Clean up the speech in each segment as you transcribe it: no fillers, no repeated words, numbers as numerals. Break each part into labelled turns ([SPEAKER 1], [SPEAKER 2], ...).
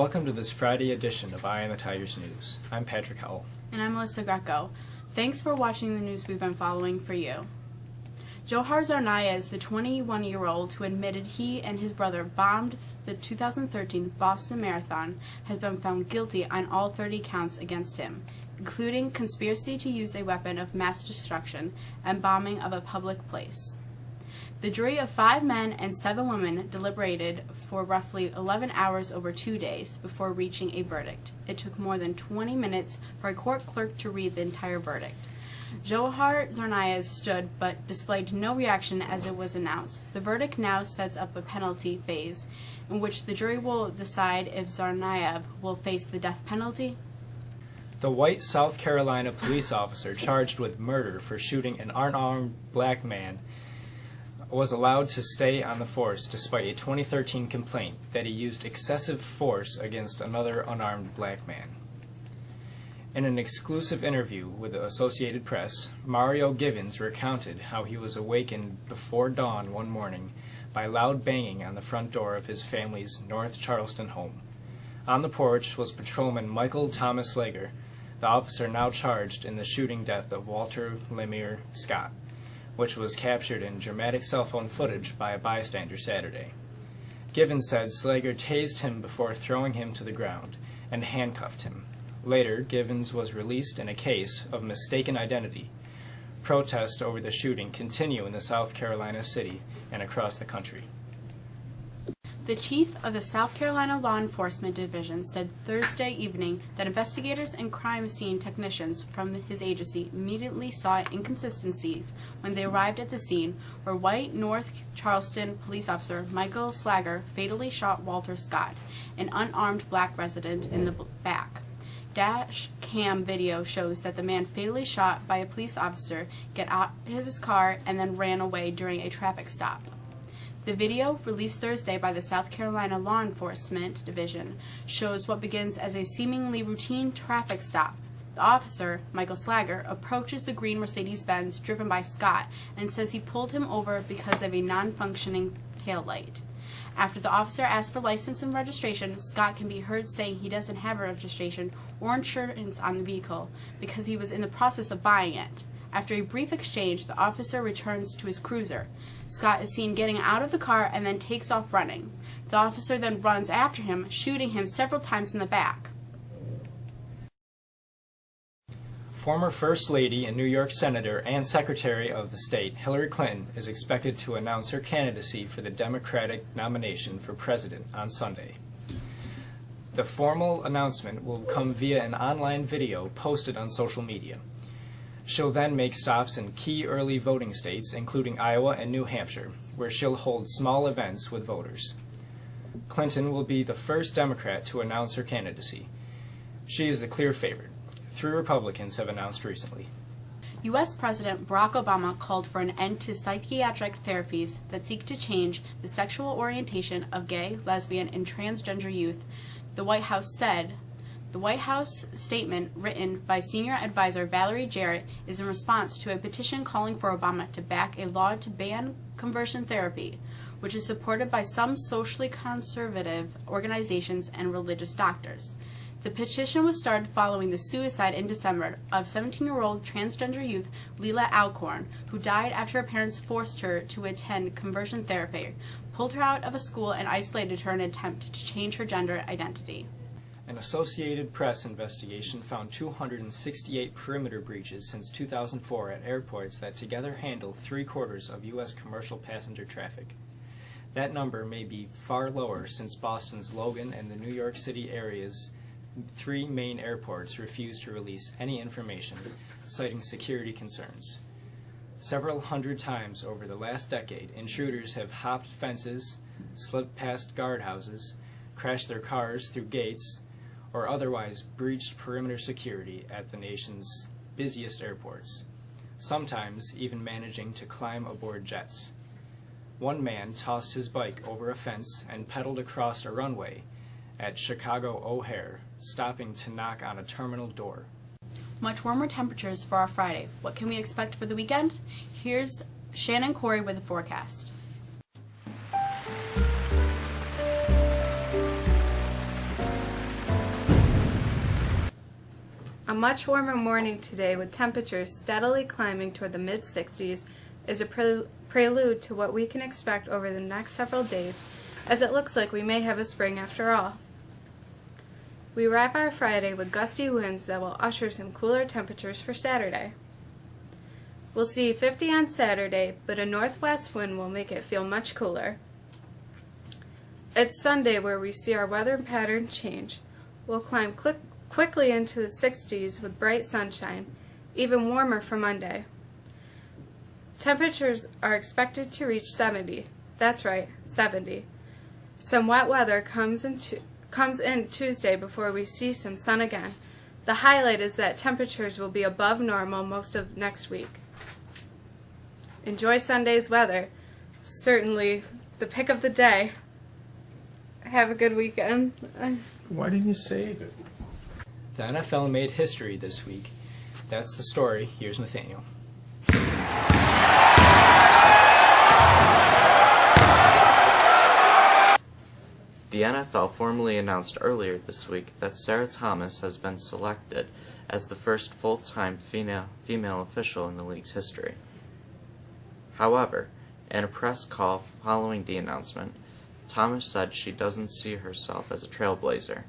[SPEAKER 1] Welcome to this Friday edition of Eye on the Tigers News. I'm Patrick Howell.
[SPEAKER 2] And I'm Melissa Greco. Thanks for watching the news we've been following for you. Johar Tsarnaevs, the 21-year-old who admitted he and his brother bombed the 2013 Boston Marathon, has been found guilty on all 30 counts against him, including conspiracy to use a weapon of mass destruction and bombing of a public place. The jury of 5 men and 7 women deliberated for roughly 11 hours over 2 days before reaching a verdict. It took more than 20 minutes for a court clerk to read the entire verdict. Johar Tsarnaevs stood but displayed no reaction as it was announced. The verdict now sets up a penalty phase in which the jury will decide if Tsarnaev will face the death penalty.
[SPEAKER 1] The white South Carolina police officer charged with murder for shooting an unarmed black man was allowed to stay on the force despite a 2013 complaint that he used excessive force against another unarmed black man. In an exclusive interview with the Associated Press, Mario Givens recounted how he was awakened before dawn one morning by loud banging on the front door of his family's North Charleston home. On the porch was patrolman Michael Thomas Slager, the officer now charged in the shooting death of Walter Lemire Scott, which was captured in dramatic cell phone footage by a bystander Saturday. Givens said Slager tased him before throwing him to the ground and handcuffed him. Later, Givens was released in a case of mistaken identity. Protests over the shooting continue in the South Carolina city and across the country.
[SPEAKER 2] The chief of the South Carolina Law Enforcement Division said Thursday evening that investigators and crime scene technicians from his agency immediately saw inconsistencies when they arrived at the scene where white North Charleston police officer Michael Slager fatally shot Walter Scott, an unarmed black resident, in the back. Dash cam video shows that the man fatally shot by a police officer get out of his car and then ran away during a traffic stop. The video, released Thursday by the South Carolina Law Enforcement Division, shows what begins as a seemingly routine traffic stop. The officer, Michael Slager, approaches the green Mercedes-Benz driven by Scott and says he pulled him over because of a non-functioning taillight. After the officer asks for license and registration, Scott can be heard saying he doesn't have a registration or insurance on the vehicle because he was in the process of buying it. After a brief exchange, the officer returns to his cruiser. Scott is seen getting out of the car and then takes off running. The officer then runs after him, shooting him several times in the back.
[SPEAKER 1] Former First Lady and New York Senator and Secretary of the State Hillary Clinton is expected to announce her candidacy for the Democratic nomination for president on Sunday. The formal announcement will come via an online video posted on social media. She'll then make stops in key early voting states, including Iowa and New Hampshire, where she'll hold small events with voters. Clinton will be the first Democrat to announce her candidacy. She is the clear favorite. 3 Republicans have announced recently.
[SPEAKER 2] U.S. President Barack Obama called for an end to psychiatric therapies that seek to change the sexual orientation of gay, lesbian, and transgender youth, the White House said. The White House statement, written by senior advisor Valerie Jarrett, is in response to a petition calling for Obama to back a law to ban conversion therapy, which is supported by some socially conservative organizations and religious doctors. The petition was started following the suicide in December of 17-year-old transgender youth Leila Alcorn, who died after her parents forced her to attend conversion therapy, pulled her out of a school, and isolated her in an attempt to change her gender identity.
[SPEAKER 1] An Associated Press investigation found 268 perimeter breaches since 2004 at airports that together handle 3/4 of U.S. commercial passenger traffic. That number may be far lower since Boston's Logan and the New York City area's 3 main airports refused to release any information, citing security concerns. Several hundred times over the last decade, intruders have hopped fences, slipped past guardhouses, crashed their cars through gates, or otherwise breached perimeter security at the nation's busiest airports, sometimes even managing to climb aboard jets. One man tossed his bike over a fence and pedaled across a runway at Chicago O'Hare, stopping to knock on a terminal door.
[SPEAKER 2] Much warmer temperatures for our Friday. What can we expect for the weekend? Here's Shannon Corey with the forecast.
[SPEAKER 3] A much warmer morning today with temperatures steadily climbing toward the mid-60s is a prelude to what we can expect over the next several days, as it looks like we may have a spring after all. We wrap our Friday with gusty winds that will usher some cooler temperatures for Saturday. We'll see 50 on Saturday, but a northwest wind will make it feel much cooler. It's Sunday where we see our weather pattern change. We'll climb quickly into the 60s with bright sunshine, even warmer for Monday. Temperatures are expected to reach 70. That's right, 70. Some wet weather comes in Tuesday before we see some sun again. The highlight is that temperatures will be above normal most of next week. Enjoy Sunday's weather. Certainly the pick of the day. Have a good weekend.
[SPEAKER 4] Why didn't you save it?
[SPEAKER 1] The NFL made history this week. That's the story. Here's Nathaniel.
[SPEAKER 5] The NFL formally announced earlier this week that Sarah Thomas has been selected as the first full-time female official in the league's history. However, in a press call following the announcement, Thomas said she doesn't see herself as a trailblazer.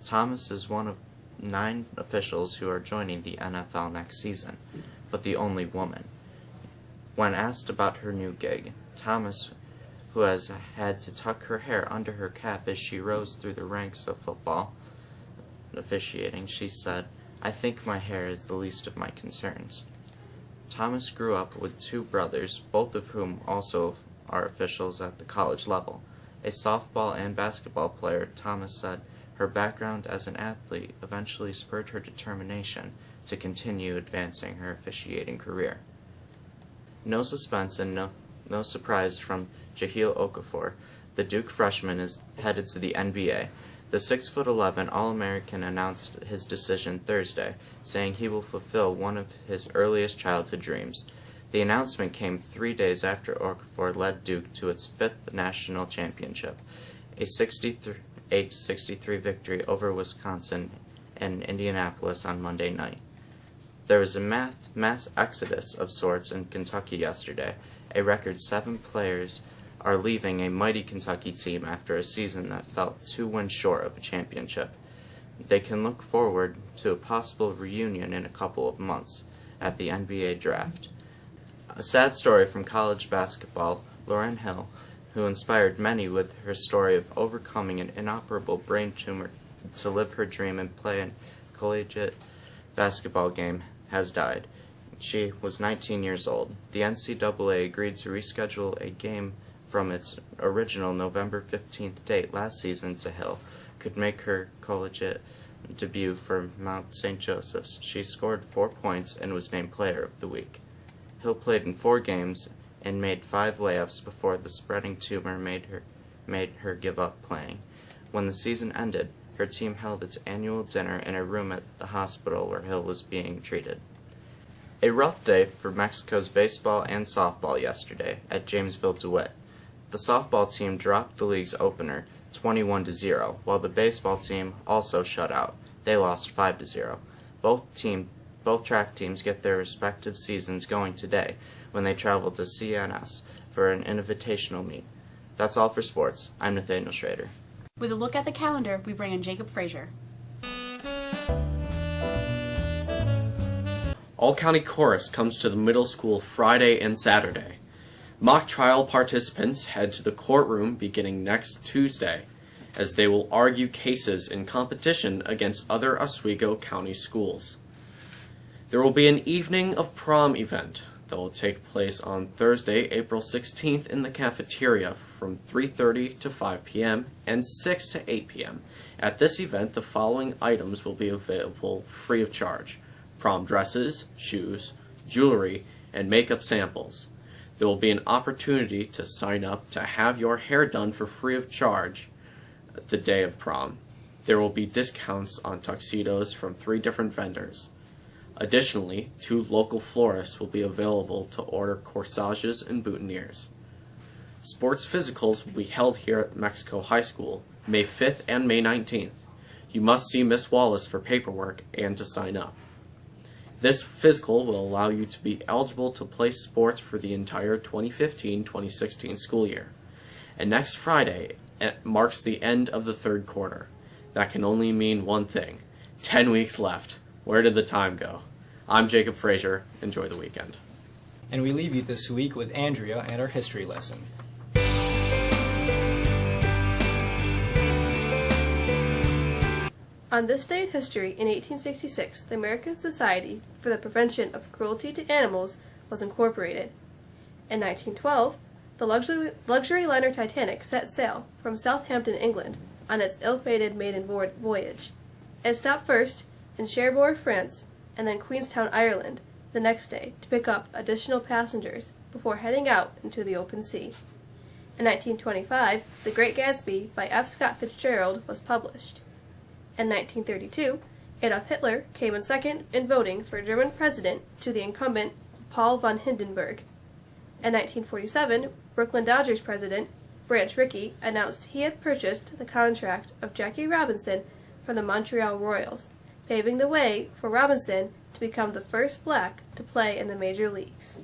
[SPEAKER 5] Thomas is one of 9 officials who are joining the NFL next season, but the only woman. When asked about her new gig, Thomas, who has had to tuck her hair under her cap as she rose through the ranks of football officiating, she said, "I think my hair is the least of my concerns." Thomas grew up with 2 brothers, both of whom also are officials at the college level. A softball and basketball player, Thomas said her background as an athlete eventually spurred her determination to continue advancing her officiating career. No suspense and no surprise from Jahlil Okafor. The Duke freshman is headed to the NBA. The 6'11" All-American announced his decision Thursday, saying he will fulfill one of his earliest childhood dreams. The announcement came 3 days after Okafor led Duke to its 5th national championship, a 68-63 victory over Wisconsin and Indianapolis on Monday night. There was a mass exodus of sorts in Kentucky yesterday. A record 7 players are leaving a mighty Kentucky team after a season that felt 2 wins short of a championship. They can look forward to a possible reunion in a couple of months at the NBA draft. A sad story from college basketball, Lauryn Hill, who inspired many with her story of overcoming an inoperable brain tumor to live her dream and play a collegiate basketball game, has died. She was 19 years old. The NCAA agreed to reschedule a game from its original November 15th date last season to Hill could make her collegiate debut for Mount St. Joseph's. She scored 4 points and was named Player of the Week. Hill played in 4 games and made 5 layups before the spreading tumor made her give up playing. When the season ended, her team held its annual dinner in a room at the hospital where Hill was being treated. A rough day for Mexico's baseball and softball yesterday at Jamesville DeWitt. The softball team dropped the league's opener 21-0, while the baseball team also shut out. They lost 5-0. Both track teams get their respective seasons going today when they travel to CNS for an invitational meet. That's all for sports. I'm Nathaniel Schrader.
[SPEAKER 2] With a look at the calendar, we bring in Jacob Frazier.
[SPEAKER 6] All County Chorus comes to the middle school Friday and Saturday. Mock trial participants head to the courtroom beginning next Tuesday, as they will argue cases in competition against other Oswego County schools. There will be an evening of prom event that will take place on Thursday, April 16th in the cafeteria from 3:30 to 5 p.m. and 6 to 8 p.m. At this event, the following items will be available free of charge: prom dresses, shoes, jewelry, and makeup samples. There will be an opportunity to sign up to have your hair done for free of charge the day of prom. There will be discounts on tuxedos from 3 different vendors. Additionally, 2 local florists will be available to order corsages and boutonnieres. Sports physicals will be held here at Mexico High School May 5th and May 19th. You must see Miss Wallace for paperwork and to sign up. This physical will allow you to be eligible to play sports for the entire 2015-2016 school year. And next Friday marks the end of the third quarter. That can only mean one thing. 10 weeks left. Where did the time go? I'm Jacob Frazier. Enjoy the weekend.
[SPEAKER 1] And we leave you this week with Andrea and our history lesson.
[SPEAKER 7] On this day in history, in 1866, the American Society for the Prevention of Cruelty to Animals was incorporated. In 1912, the luxury liner Titanic set sail from Southampton, England, on its ill-fated maiden voyage. It stopped first in Cherbourg, France, and then Queenstown, Ireland, the next day to pick up additional passengers before heading out into the open sea. In 1925, The Great Gatsby by F. Scott Fitzgerald was published. In 1932, Adolf Hitler came in second in voting for German president to the incumbent Paul von Hindenburg. In 1947, Brooklyn Dodgers president Branch Rickey announced he had purchased the contract of Jackie Robinson from the Montreal Royals, paving the way for Robinson to become the first black to play in the major leagues.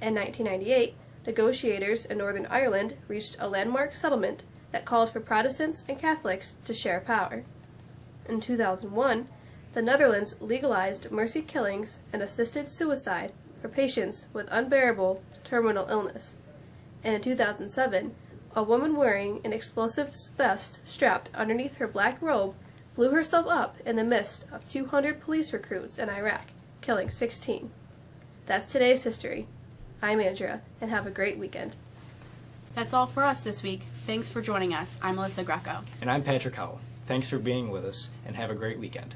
[SPEAKER 7] In 1998, negotiators in Northern Ireland reached a landmark settlement that called for Protestants and Catholics to share power. In 2001, the Netherlands legalized mercy killings and assisted suicide for patients with unbearable terminal illness. And in 2007, a woman wearing an explosives vest strapped underneath her black robe blew herself up in the midst of 200 police recruits in Iraq, killing 16. That's today's history. I'm Andrea, and have a great weekend.
[SPEAKER 2] That's all for us this week. Thanks for joining us. I'm Melissa Greco.
[SPEAKER 1] And I'm Patrick Howell. Thanks for being with us, and have a great weekend.